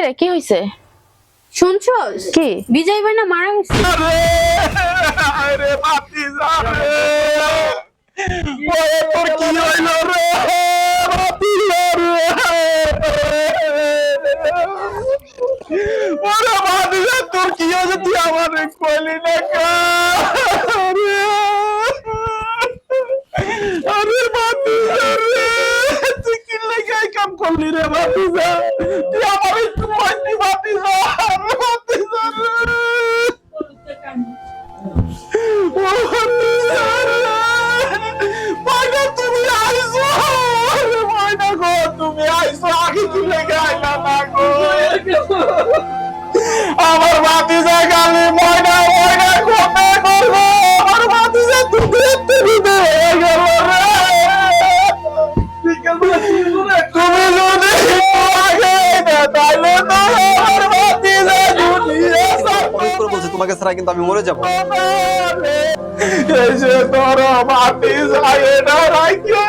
রে, কি হইছে? শুনছস কি? বিজয় ভাই না মারা গেছে? আরে ভাতিজা রে, ওরে তোর কি হইল রে ভাতিজা রে, ওরে ভাতিজা তোর কি হয়েছে তুই আমারে কইলি না কা? আরে ভাতিজা রে, তুই কি লাগা কাম করলি রে ভাতিজা? তুই আমারে কইলি ভাতিজা, ভাতিজা রে। আমার ভাতিজা গালি ময়না ময়না কথা করবো, আমার ভাতিজা তুমি দিবে গেল রে। তুমি যদি আগে না তাহলে তো আমার ভাতিজা দুনিয়া অনেক করে বলছি তোমাকে ছাড়া কিন্তু আমি মরে যাবো। এসে তোর ভাতিজা এটা রাখিয়া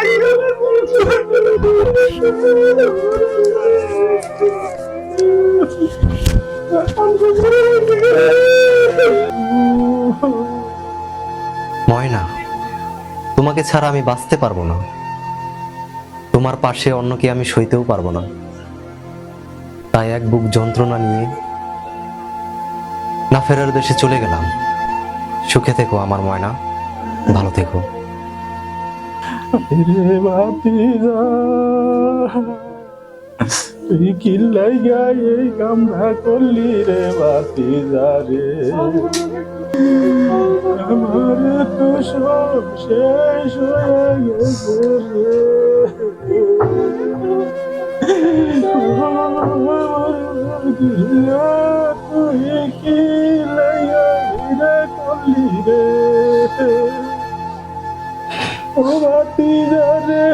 ময়না, তোমাকে ছাড়া আমি বাঁচতে পারবো না, তোমার পাশে অন্যকে আমি সইতেও পারবো না, তাই এক বুক যন্ত্রণা নিয়ে না ফেরার দেশে চলে গেলাম। সুখে থেকো আমার ময়না, ভালো থেকো। রে ভাতিজা তুই কি লাইগা এই কামনা করলি রে ভাতিজা রে, আমার তো সব শেষ হয়ে গেছে রে, তুই কি লাইগা রে করলি রে ও ভাতিজা রে।